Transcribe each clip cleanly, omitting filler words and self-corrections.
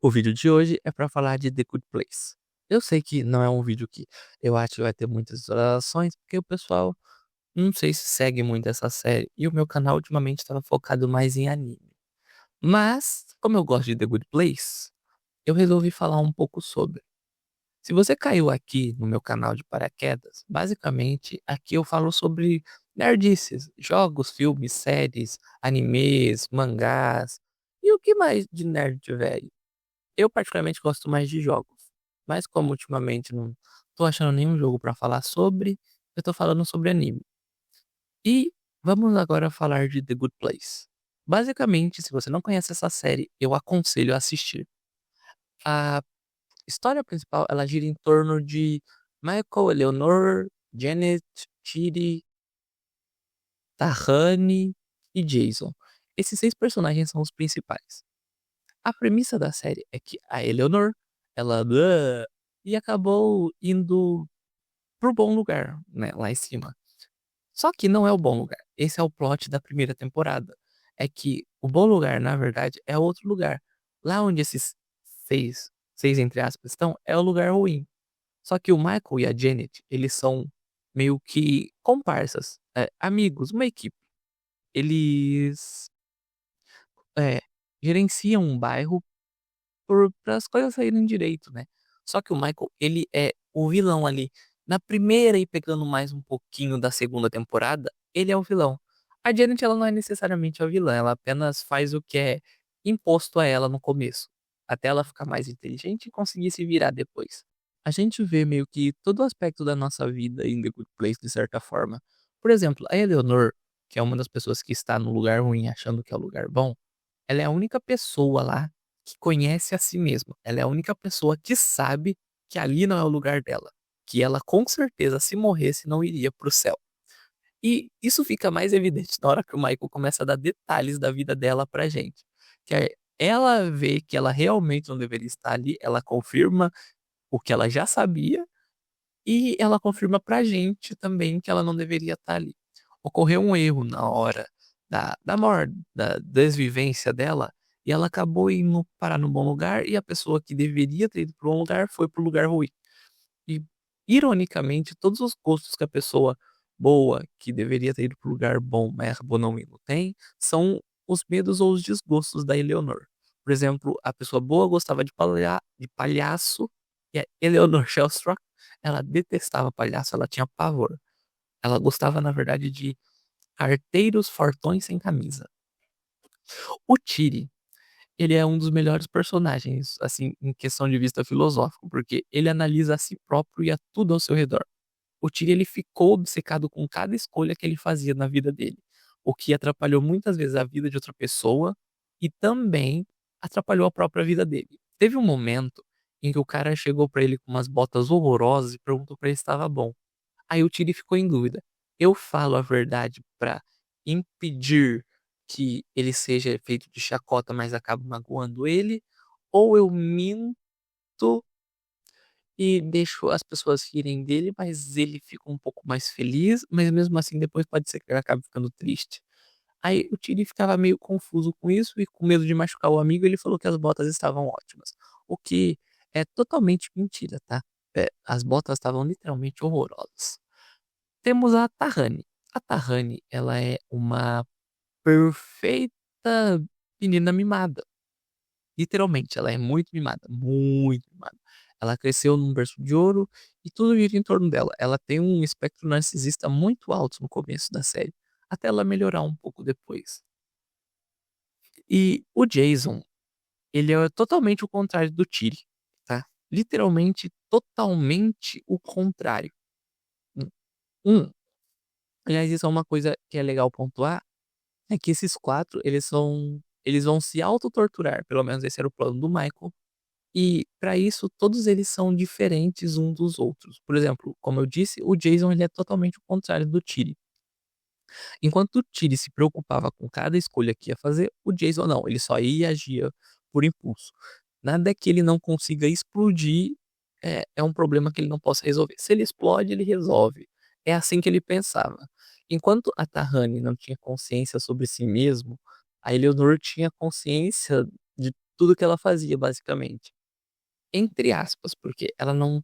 O vídeo de hoje é para falar de The Good Place. Eu sei que não é um vídeo que eu acho que vai ter muitas visualizações, porque o pessoal não sei se segue muito essa série, e o meu canal ultimamente estava focado mais em anime. Mas, como eu gosto de The Good Place, eu resolvi falar um pouco sobre. Se você caiu aqui no meu canal de paraquedas, basicamente aqui eu falo sobre nerdices, jogos, filmes, séries, animes, mangás e o que mais de nerd tiver aí. Eu particularmente gosto mais de jogos, mas como ultimamente não tô achando nenhum jogo pra falar sobre, eu tô falando sobre anime. E vamos agora falar de The Good Place. Basicamente, se você não conhece essa série, eu aconselho a assistir. A história principal, ela gira em torno de Michael, Eleanor, Janet, Chidi, Tahani e Jason. Esses seis personagens são os principais. A premissa da série é que a Eleanor, ela e acabou indo pro bom lugar, né, lá em cima. Só que não é o bom lugar. Esse é o plot da primeira temporada. É que o bom lugar, na verdade, é outro lugar. Lá onde esses seis entre aspas, estão, é o lugar ruim. Só que o Michael e a Janet, eles são meio que comparsas, amigos, uma equipe. Eles é, gerenciam um bairro para as coisas saírem direito, né? Só que o Michael, ele é o vilão ali. Na primeira e pegando mais um pouquinho da segunda temporada, ele é o vilão. A Janet, ela não é necessariamente a vilã, ela apenas faz o que é imposto a ela no começo, até ela ficar mais inteligente e conseguir se virar depois. A gente vê meio que todo o aspecto da nossa vida em The Good Place, de certa forma. Por exemplo, a Eleanor, que é uma das pessoas que está no lugar ruim achando que é o lugar bom, ela é a única pessoa lá que conhece a si mesma. Ela é a única pessoa que sabe que ali não é o lugar dela. Que ela, com certeza, se morresse, não iria pro céu. E isso fica mais evidente na hora que o Michael começa a dar detalhes da vida dela pra gente. Que ela vê que ela realmente não deveria estar ali, ela confirma o que ela já sabia e ela confirma pra gente também que ela não deveria estar ali. Ocorreu um erro na hora da morte, da desvivência dela, e ela acabou indo parar no bom lugar, e a pessoa que deveria ter ido para um bom lugar foi para o lugar ruim. E, ironicamente, todos os gostos que a pessoa boa, que deveria ter ido para o lugar bom, mas acabou não indo, tem, são os medos ou os desgostos da Eleanor. Por exemplo, a pessoa boa gostava de palhaço, e a Eleanor Shellstrock, ela detestava palhaço, ela tinha pavor. Ela gostava, na verdade, de arteiros fortões sem camisa. O Tiri, ele é um dos melhores personagens, assim, em questão de vista filosófico, porque ele analisa a si próprio e a tudo ao seu redor. O Tiri, ele ficou obcecado com cada escolha que ele fazia na vida dele, o que atrapalhou muitas vezes a vida de outra pessoa e também atrapalhou a própria vida dele. Teve um momento em que o cara chegou pra ele com umas botas horrorosas e perguntou pra ele se estava bom. Aí o Tiri ficou em dúvida. Eu falo a verdade pra impedir que ele seja feito de chacota, mas acabo magoando ele, ou eu minto e deixo as pessoas rirem dele, mas ele fica um pouco mais feliz, mas mesmo assim depois pode ser que ele acabe ficando triste. Aí o Tiri ficava meio confuso com isso e com medo de machucar o amigo, ele falou que as botas estavam ótimas. O que é totalmente mentira, tá? As botas estavam literalmente horrorosas. Temos a Tahani. A Tahani, ela é uma perfeita menina mimada. Literalmente, ela é muito mimada, muito mimada. Ela cresceu num berço de ouro e tudo gira em torno dela. Ela tem um espectro narcisista muito alto no começo da série, até ela melhorar um pouco depois. E o Jason, ele é totalmente o contrário do Tiri, tá? Literalmente, totalmente o contrário. Um, aliás, isso é uma coisa que é legal pontuar, é que esses quatro, eles vão se autotorturar, pelo menos esse era o plano do Michael. E para isso todos eles são diferentes um dos outros. Por exemplo, como eu disse, o Jason ele é totalmente o contrário do Tiri. Enquanto o Tiri se preocupava com cada escolha que ia fazer, o Jason não, ele só ia e agia por impulso. Nada que ele não consiga explodir é um problema que ele não possa resolver. Se ele explode, ele resolve. É assim que ele pensava. Enquanto a Tahani não tinha consciência sobre si mesmo, a Eleanor tinha consciência tudo que ela fazia, basicamente. Entre aspas, porque ela não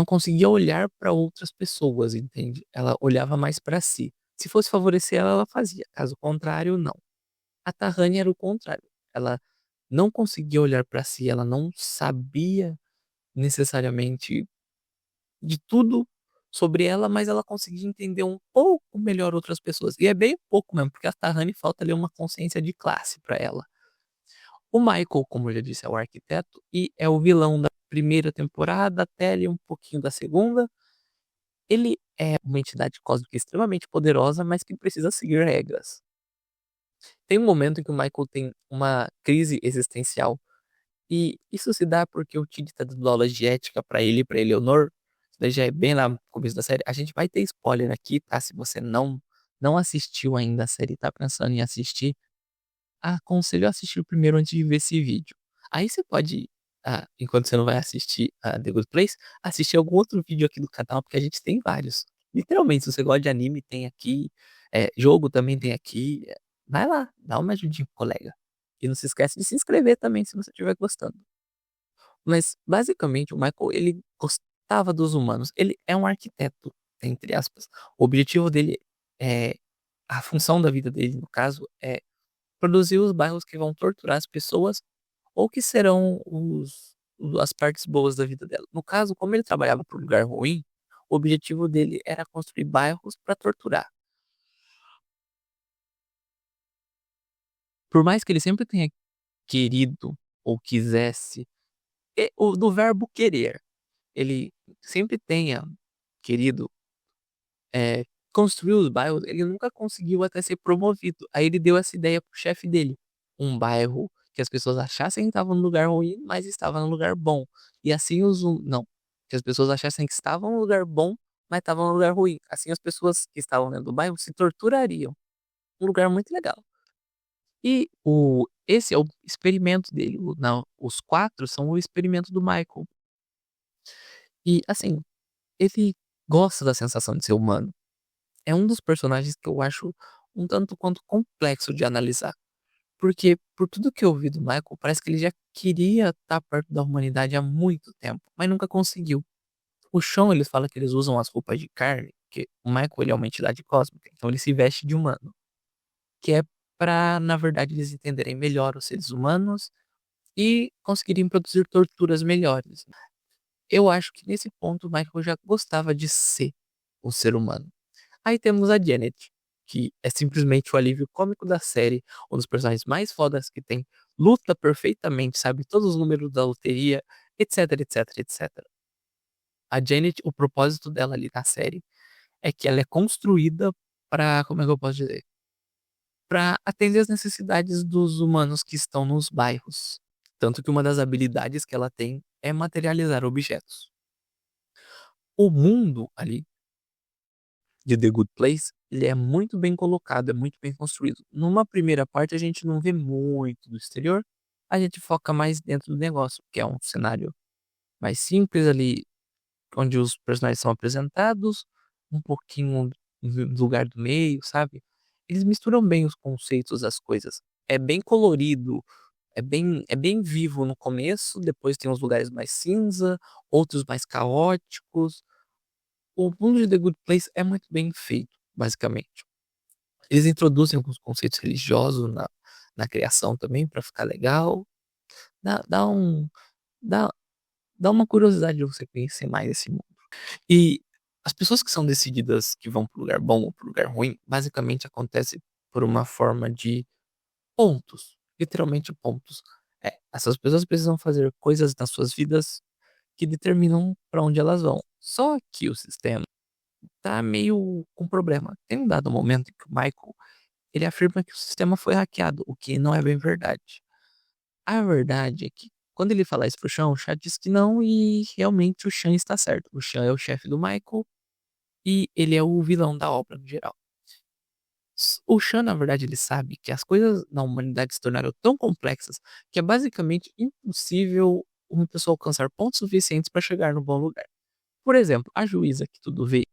conseguia olhar para outras pessoas, entende? Ela olhava mais para si. Se fosse favorecer ela, ela fazia. Caso contrário, não. A Tahani era o contrário. Ela não conseguia olhar para si, ela não sabia necessariamente de tudo sobre ela, mas ela conseguia entender um pouco melhor outras pessoas. E é bem pouco mesmo, porque a Tahani falta ali uma consciência de classe para ela. O Michael, como eu já disse, é o arquiteto e é o vilão da primeira temporada até ali um pouquinho da segunda. Ele é uma entidade cósmica extremamente poderosa, mas que precisa seguir regras. Tem um momento em que o Michael tem uma crise existencial. E isso se dá porque o Tid tá dando aula de ética pra ele e pra Eleanor. Isso daí já é bem lá no começo da série. A gente vai ter spoiler aqui, tá? Se você não assistiu ainda a série e tá pensando em assistir, aconselho a assistir primeiro antes de ver esse vídeo. Aí você pode, enquanto você não vai assistir a The Good Place, assistir algum outro vídeo aqui do canal, porque a gente tem vários. Literalmente, se você gosta de anime, tem aqui. Jogo também tem aqui. Vai lá, dá uma ajudinha pro colega. E não se esquece de se inscrever também, se você estiver gostando. Mas, basicamente, o Michael, ele gostava dos humanos. Ele é um arquiteto, entre aspas. O objetivo dele é... A função da vida dele, no caso, é produzir os bairros que vão torturar as pessoas ou que serão as partes boas da vida dela. No caso, como ele trabalhava para um lugar ruim, o objetivo dele era construir bairros para torturar. Por mais que ele sempre tenha querido ou quisesse, do verbo querer, ele sempre tenha querido é, construir os bairros, ele nunca conseguiu até ser promovido. Aí ele deu essa ideia pro chefe dele. Um bairro que as pessoas achassem que estava no lugar ruim, mas estava no lugar bom. E assim não. Que as pessoas achassem que estavam no lugar bom, mas estavam no lugar ruim. Assim as pessoas que estavam dentro do bairro se torturariam. Um lugar muito legal. E esse é o experimento dele. Não, os quatro são o experimento do Michael. E assim, ele gosta da sensação de ser humano. É um dos personagens que eu acho um tanto quanto complexo de analisar. Porque, por tudo que eu ouvi do Michael, parece que ele já queria estar perto da humanidade há muito tempo, mas nunca conseguiu. O Sean, eles falam que eles usam as roupas de carne, que o Michael, ele é uma entidade cósmica, então ele se veste de humano. Que é pra, na verdade, eles entenderem melhor os seres humanos e conseguirem produzir torturas melhores. Eu acho que nesse ponto o Michael já gostava de ser um ser humano. Aí temos a Janet, que é simplesmente o alívio cômico da série, um dos personagens mais fodas que tem, luta perfeitamente, sabe todos os números da loteria, etc, etc, etc. A Janet, o propósito dela ali na série é que ela é construída para, como é que eu posso dizer? Para atender as necessidades dos humanos que estão nos bairros. Tanto que uma das habilidades que ela tem é materializar objetos. O mundo ali de The Good Place, ele é muito bem colocado, é muito bem construído. Numa primeira parte, a gente não vê muito do exterior, a gente foca mais dentro do negócio, que é um cenário mais simples ali, onde os personagens são apresentados, um pouquinho do lugar do meio, sabe? Eles misturam bem os conceitos das coisas. É bem colorido, é bem vivo no começo, depois tem uns lugares mais cinza, outros mais caóticos. O mundo de The Good Place é muito bem feito, basicamente. Eles introduzem alguns conceitos religiosos na criação também, para ficar legal. Dá, dá, um, dá, dá uma curiosidade de você conhecer mais esse mundo. E as pessoas que são decididas que vão para o lugar bom ou para o lugar ruim, basicamente acontece por uma forma de pontos. Literalmente pontos. Essas pessoas precisam fazer coisas nas suas vidas que determinam para onde elas vão. Só que o sistema tá meio com problema. Tem um dado momento em que o Michael, ele afirma que o sistema foi hackeado, o que não é bem verdade. A verdade é que quando ele fala isso pro Sean, o Chad diz que não e realmente o Sean está certo. O Sean é o chefe do Michael e ele é o vilão da obra no geral. O Sean, na verdade, ele sabe que as coisas na humanidade se tornaram tão complexas que é basicamente impossível uma pessoa alcançar pontos suficientes para chegar no bom lugar. Por exemplo, a juíza que tudo vê,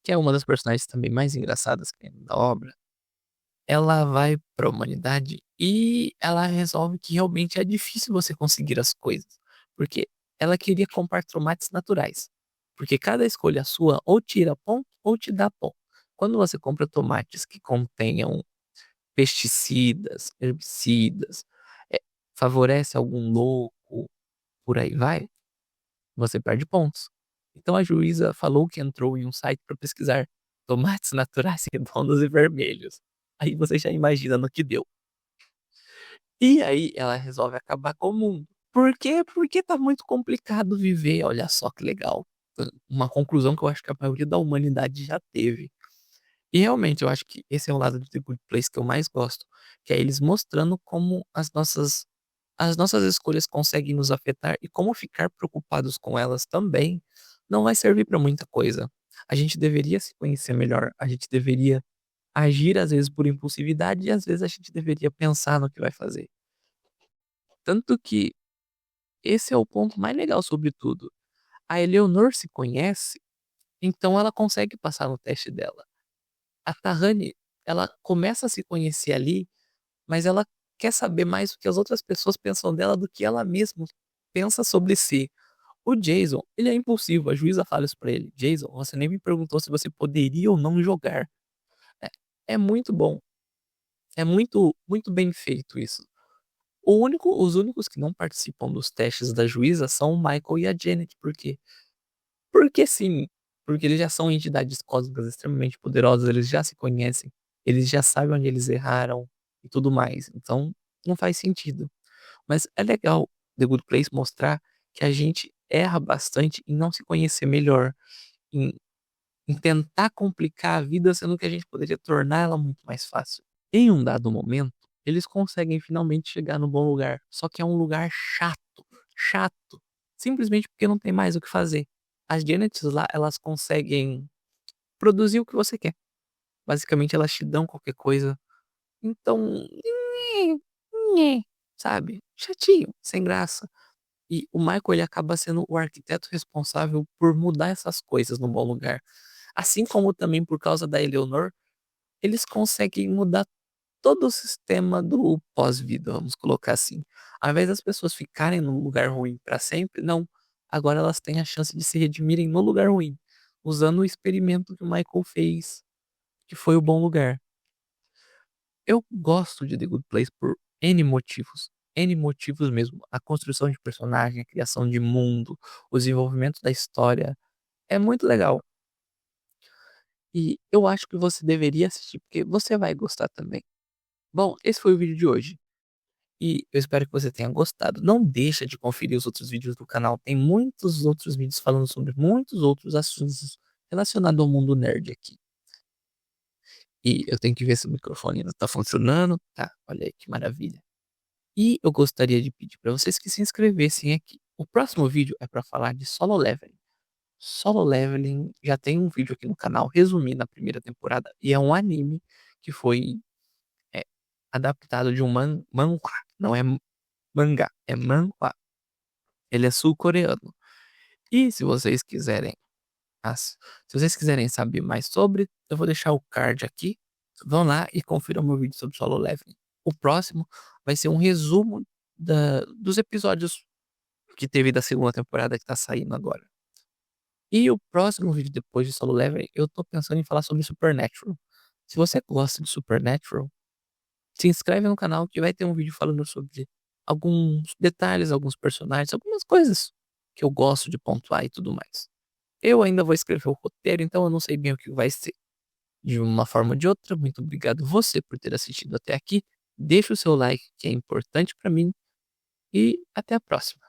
que é uma das personagens também mais engraçadas que tem da obra, ela vai para a humanidade E ela resolve que realmente é difícil você conseguir as coisas, porque ela queria comprar tomates naturais, porque cada escolha sua ou tira ponto ou te dá ponto. Quando você compra tomates que contenham pesticidas, herbicidas, eh, favorece algum louco, por aí vai, você perde pontos. Então a juíza falou que entrou em um site para pesquisar tomates naturais redondos e vermelhos. Aí você já imagina no que deu. E aí ela resolve acabar com o mundo. Por quê? Porque tá muito complicado viver. Olha só que legal. Uma conclusão que eu acho que a maioria da humanidade já teve. E realmente eu acho que esse é o lado de The Good Place que eu mais gosto, que é eles mostrando como as nossas escolhas conseguem nos afetar e como ficar preocupados com elas também não vai servir para muita coisa. A gente deveria se conhecer melhor, a gente deveria agir às vezes por impulsividade e às vezes a gente deveria pensar no que vai fazer. Tanto que esse é o ponto mais legal sobre tudo. A Eleanor se conhece, então ela consegue passar no teste dela. A Tahani, ela começa a se conhecer ali, mas ela quer saber mais o que as outras pessoas pensam dela do que ela mesma pensa sobre si. O Jason, ele é impulsivo, a juíza fala isso pra ele. Jason, você nem me perguntou se você poderia ou não jogar. É, é muito bom. É muito, muito bem feito isso. Os únicos que não participam dos testes da juíza são o Michael e a Janet. Por quê? Porque sim. Porque eles já são entidades cósmicas extremamente poderosas, eles já se conhecem, eles já sabem onde eles erraram e tudo mais. Então, não faz sentido. Mas é legal The Good Place mostrar que a gente erra bastante em não se conhecer melhor, em, em tentar complicar a vida, sendo que a gente poderia tornar ela muito mais fácil. Em um dado momento, eles conseguem finalmente chegar no bom lugar, só que é um lugar chato, chato, simplesmente porque não tem mais o que fazer. As Janets lá, elas conseguem produzir o que você quer. Basicamente, elas te dão qualquer coisa. Então, sabe? Chatinho, sem graça. E o Michael, ele acaba sendo o arquiteto responsável por mudar essas coisas no bom lugar. Assim como também por causa da Eleanor, eles conseguem mudar todo o sistema do pós-vida, vamos colocar assim. Ao invés das pessoas ficarem num lugar ruim para sempre, não. Agora elas têm a chance de se redimirem no lugar ruim, usando o experimento que o Michael fez, que foi o bom lugar. Eu gosto de The Good Place por N motivos. N motivos mesmo. A construção de personagem, a criação de mundo, o desenvolvimento da história. É muito legal. E eu acho que você deveria assistir, porque você vai gostar também. Bom, esse foi o vídeo de hoje. E eu espero que você tenha gostado. Não deixa de conferir os outros vídeos do canal. Tem muitos outros vídeos falando sobre muitos outros assuntos relacionados ao mundo nerd aqui. E eu tenho que ver se o microfone ainda tá funcionando. Tá, olha aí que maravilha. E eu gostaria de pedir para vocês que se inscrevessem aqui. O próximo vídeo é para falar de Solo Leveling. Solo Leveling já tem um vídeo aqui no canal resumindo a primeira temporada. E é um anime que foi é, adaptado de um manhwa. Não é mangá, é manhwa. Ele é sul-coreano. E se vocês quiserem saber mais sobre, eu vou deixar o card aqui. Vão lá e confiram meu vídeo sobre Solo Leveling. O próximo vai ser um resumo dos episódios que teve da segunda temporada que tá saindo agora. E o próximo vídeo depois de Solo Leveling, eu tô pensando em falar sobre Supernatural. Se você gosta de Supernatural, se inscreve no canal que vai ter um vídeo falando sobre alguns detalhes, alguns personagens, algumas coisas que eu gosto de pontuar e tudo mais. Eu ainda vou escrever o roteiro, então eu não sei bem o que vai ser. De uma forma ou de outra, muito obrigado você por ter assistido até aqui. Deixa o seu like, que é importante pra mim, e até a próxima.